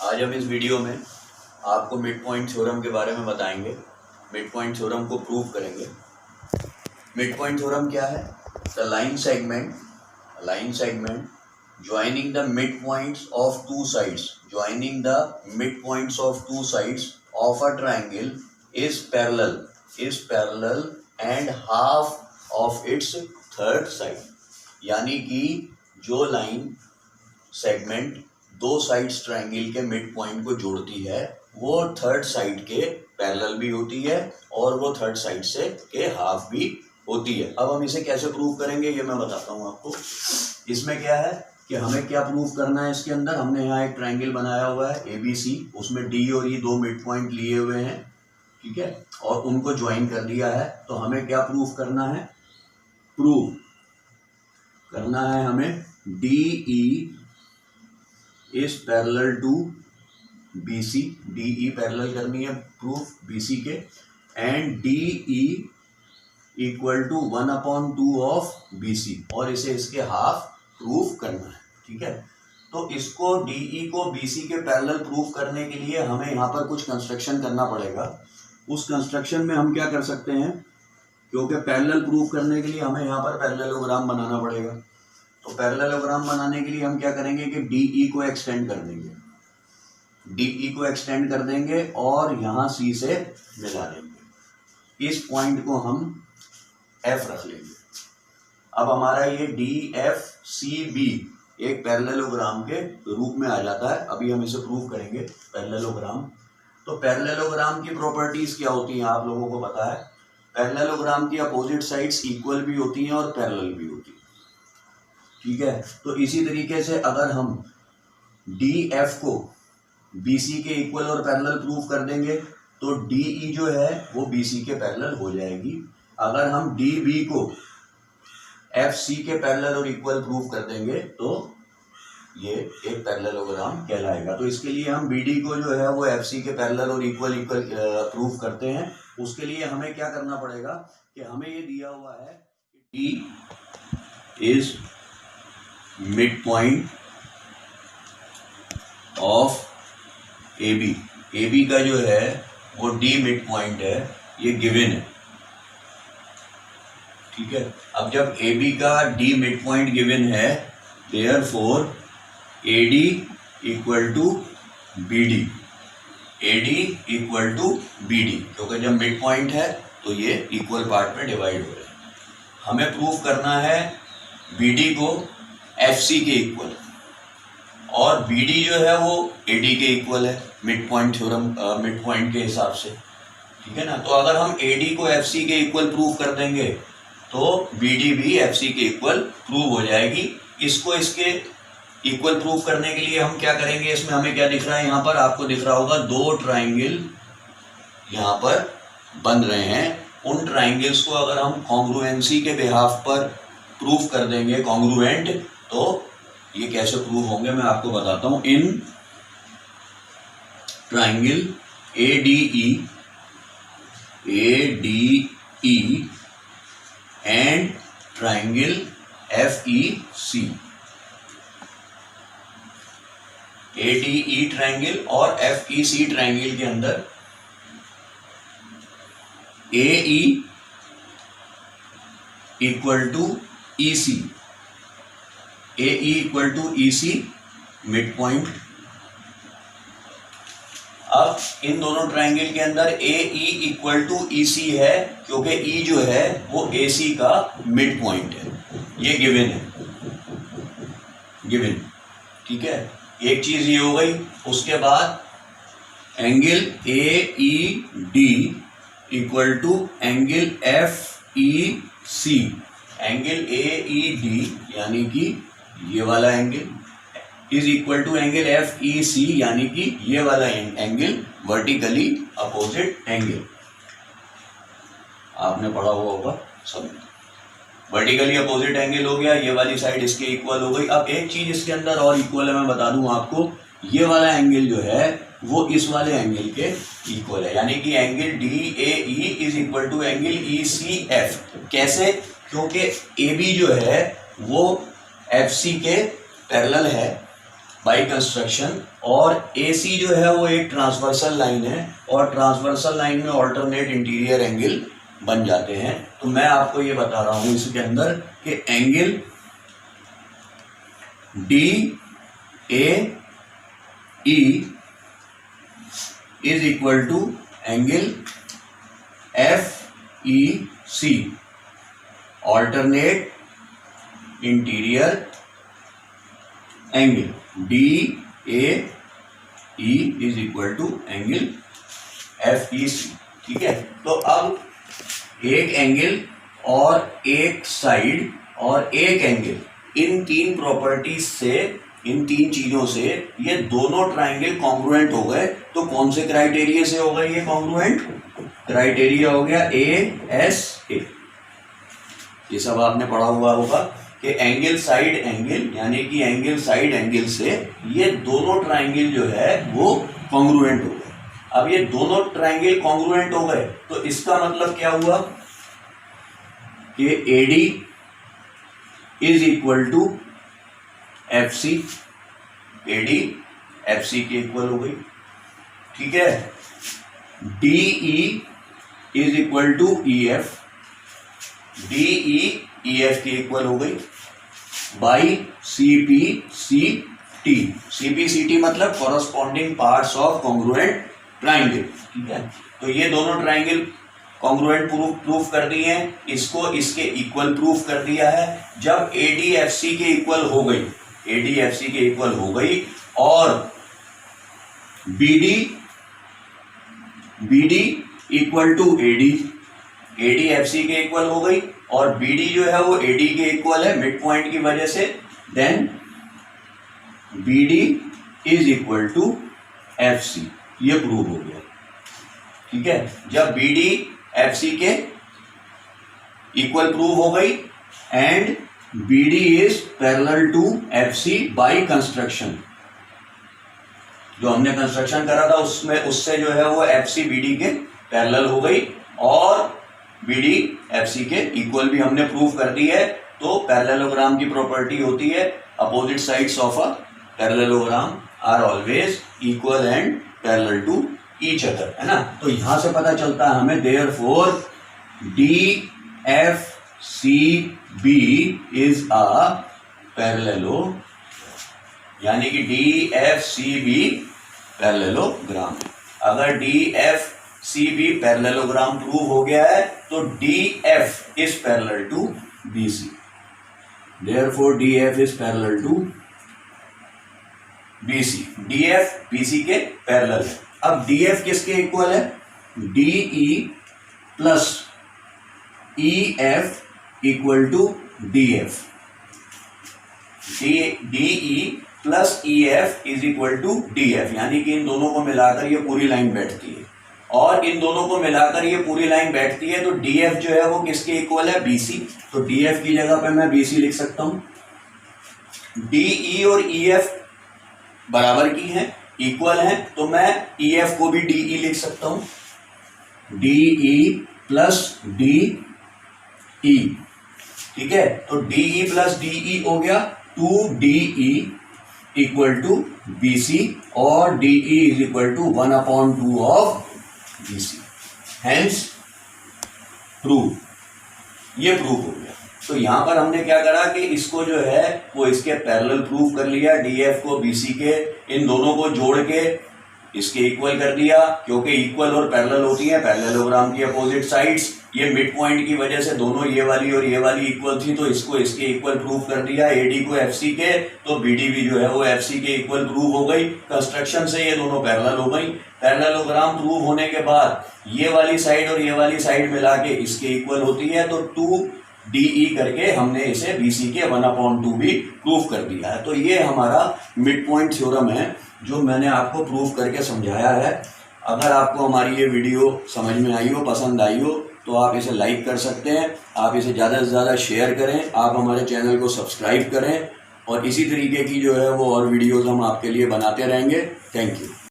आज हम इस वीडियो में आपको मिड पॉइंट थ्योरम के बारे में बताएंगे। मिड पॉइंट थ्योरम को प्रूव करेंगे। मिड पॉइंट थ्योरम क्या है? The line segment joining the midpoints of two sides of a triangle is parallel and half of its third side। यानी कि जो लाइन सेगमेंट दो साइड्स ट्रायंगल के mid point को जोड़ती है वो थर्ड साइड के पैरेलल भी होती है और वो थर्ड साइड से के हाफ भी होती है। अब हम इसे कैसे प्रूव करेंगे ये मैं बताता हूँ आपको। इसमें क्या है कि हमें क्या प्रूव करना है। इसके अंदर हमने यहाँ एक ट्रायंगल बनाया हुआ है ABC, उसमें D और E दो मिड पॉइंट लिए हुए हैं, ठीक है, और उनको ज्वाइन कर दिया है। तो हमें क्या प्रूव करना है? प्रूव करना है हमें DE is parallel to BC, DE parallel करनी है प्रूफ BC के, and DE equal to 1/2 of BC, और इसे इसके हाफ प्रूफ करना है, ठीक है। तो इसको DE को BC के पैरेलल प्रूफ करने के लिए हमें यहाँ पर कुछ कंस्ट्रक्शन करना पड़ेगा। उस कंस्ट्रक्शन में हम क्या कर सकते हैं, क्योंकि पैरेलल प्रूफ करने के लिए हमें यहाँ पर पैरेललोग्राम बनाना पड़ेगा। तो पैरेललोग्राम बनाने के लिए हम क्या करेंगे कि DE को एक्सटेंड कर देंगे, और यहाँ C से मिला देंगे। इस पॉइंट को हम F रख लेंगे। अब हमारा ये DFCB एक पैरेललोग्राम के रूप में आ जाता है। अभी हम इसे प्रूव करेंगे पैरेललोग्राम। तो पैरेललोग्राम की प्रॉपर्टीज क्या होती हैं आप लोगों को पता है। पैरेललोग्राम की अपोजिट साइड्स इक्वल भी होती हैं और पैरेलल भी होती हैं, ठीक है। तो इसी तरीके से अगर हम DF को BC के इक्वल और पैरेलल प्रूव कर देंगे तो DE जो है वो BC के पैरेलल हो जाएगी। अगर हम DB को FC के पैरेलल और इक्वल प्रूव कर देंगे तो ये एक पैरेललोग्राम कहलाएगा। तो इसके लिए हम BD को जो है वो FC के पैरेलल और इक्वल प्रूव करते हैं। उसके लिए हमें क्या करना पड़ेगा कि हमें ये दिया हुआ है D is mid point of AB का जो है वो D मिड पॉइंट है, ये गिवन है, ठीक है। अब जब AB का D मिड पॉइंट गिवन है, therefore AD equal to BD, क्योंकि जब मिड पॉइंट है तो ये इक्वल पार्ट में डिवाइड हो रहे हैं। हमें प्रूव करना है BD को FC के इक्वल, और BD जो है वो AD के इक्वल है mid point theorem, mid point के हिसाब से, ठीक है ना। तो अगर हम AD को FC के इक्वल प्रूव कर देंगे तो BD भी FC के इक्वल प्रूव हो जाएगी। इसको इसके इक्वल प्रूव करने के लिए हम क्या करेंगे, इसमें हमें क्या दिख रहा है, यहाँ पर आपको दिख रहा होगा दो ट्रायंगल यहाँ पर बन रहे हैं। उन ट्रायंगल्स को अगर हम कॉन्ग्रुएंसी के बिहाफ पर प्रूव कर देंगे कॉन्ग्रुएंट, तो ये कैसे प्रूव होंगे मैं आपको बताता हूँ। In triangle ADE and triangle FEC, ADE triangle और FEC ट्रायंगल के अंदर AE equal to EC mid point. अब इन दोनों ट्रायंगल के अंदर AE इक्वल टू EC है, क्योंकि E जो है वो AC का मिड पॉइंट है, ये गिवन है, ठीक है। एक चीज ये हो गई। उसके बाद angle AED equal to angle FEC, angle AED यानी कि ये वाला angle is equal to angle FEC यानी कि ये वाला एंगल, वर्टिकली अपोजिट एंगल। आपने पढ़ा हुआ होगा सब। वर्टिकली अपोजिट एंगल हो गया, ये वाली साइड इसके इक्वल हो गई। अब एक चीज इसके अंदर और इक्वल है, मैं बता दूं आपको, ये वाला एंगल जो है वो इस वाले एंगल के इक्वल है, यानी कि angle DAE is equal to angle ECF। कैसे? क्योंकि AB जो है वो FC के पैरेलल है, बाय कंस्ट्रक्शन, और AC जो है वो एक ट्रांसवर्सल लाइन है, और ट्रांसवर्सल लाइन में ऑल्टरनेट इंटीरियर एंगल बन जाते हैं। तो मैं आपको ये बता रहा हूँ इसके अंदर कि angle DAE is equal to angle FEC, alternate interior angle DAE is equal to angle FEC। ठीक है, तो अब एक एंगल और एक साइड और एक एंगल, इन तीन प्रॉपर्टीज से, इन तीन चीजों से ये दोनों ट्राइंगल कॉन्ग्रुएंट हो गए। तो कौन से क्राइटेरिया से हो गए ये कॉन्ग्रुएंट? क्राइटेरिया हो गया ASA। ये सब आपने पढ़ा हुआ होगा कि एंगल साइड एंगल, यानी कि एंगल साइड एंगल से ये दोनों ट्राइंगल जो है वो कॉन्ग्रुएंट हो गए। अब ये दोनों ट्राइंगल कॉन्ग्रुएंट हो गए तो इसका मतलब क्या हुआ कि AD is equal to FC, AD FC के इक्वल हो गई। ठीक है, DE is equal to EF, DE EF के इक्वल हो गई, बाई CPCT। CPCT मतलब corresponding parts of congruent triangle. ठीक है, तो ये दोनों ट्राइंगल कॉन्ग्रुएंट प्रूफ कर दिए हैं, इसको इसके इक्वल प्रूफ कर दिया है। जब AD FC के इक्वल हो गई, AD FC के इक्वल हो गई, और BD equal to AD FC के इक्वल हो गई, और BD जो है वो AD के इक्वल है मिड पॉइंट की वजह से, then BD is equal to FC, ये प्रूव हो गया। ठीक है, जब BD FC के इक्वल प्रूव हो गई and BD is parallel to FC by construction, जो हमने कंस्ट्रक्शन करा था उसमें, उससे जो है वो FC BD के पैरेलल हो गई, और BD FC के इक्वल भी हमने प्रूव कर दी है। तो पैरेललोग्राम की प्रॉपर्टी होती है opposite sides of a parallelogram are always equal and parallel to each other, है ना। तो यहां से पता चलता है हमें therefore DFCB is a parallelo, यानी कि DFCB पैरेललोग्राम। अगर DFCB पैरेललोग्राम प्रूव हो गया है तो DF is parallel to BC, therefore DF is parallel to BC, DF BC के पैरेलल है। अब DF किसके इक्वल है? DE plus EF equal to DF, DE plus EF is equal to DF, यानी कि इन दोनों को मिलाकर ये पूरी लाइन बैठती है, और इन दोनों को मिलाकर ये पूरी लाइन बैठती है। तो DF जो है वो किसके इक्वल है? BC। तो DF की जगह पे मैं BC लिख सकता हूं। DE और EF बराबर की हैं, इक्वल हैं, तो मैं EF को भी DE लिख सकता हूं, DE प्लस DE। ठीक है, तो DE प्लस DE हो गया 2DE इक्वल टू BC, और DE is equal to 1/2 of BC, hence prove, ये प्रूव हो गया। तो यहां पर हमने क्या करा कि इसको जो है वो इसके पैरेलल प्रूव कर लिया, DF को BC के, इन दोनों को जोड़ के इसके इक्वल कर दिया, क्योंकि इक्वल और पैरेलल होती है पैरेललोग्राम की अपोजिट साइड्स। ये मिड पॉइंट की वजह से दोनों ये वाली और ये वाली इक्वल थी, तो इसको इसके इक्वल प्रूव कर दिया। AD को FC के, तो BD भी जो है वो FC के इक्वल प्रूव हो गई। कंस्ट्रक्शन से ये दोनों पैरेलल हो गई। पैरेललोग्राम प्रूव होने के बाद ये वाली साइड और ये वाली साइड मिला के इसके इक्वल होती है, तो 2DE करके हमने इसे BC के 1/2 भी प्रूव कर दिया है। तो ये हमारा मिड पॉइंट थ्योरम है जो मैंने आपको प्रूव करके समझाया है। अगर आपको हमारी ये वीडियो समझ में आई हो, पसंद आई हो, तो आप इसे लाइक कर सकते हैं, आप इसे ज़्यादा से ज़्यादा शेयर करें, आप हमारे चैनल को सब्सक्राइब करें, और इसी तरीके की जो है वो और वीडियोज़ हम आपके लिए बनाते रहेंगे। Thank you.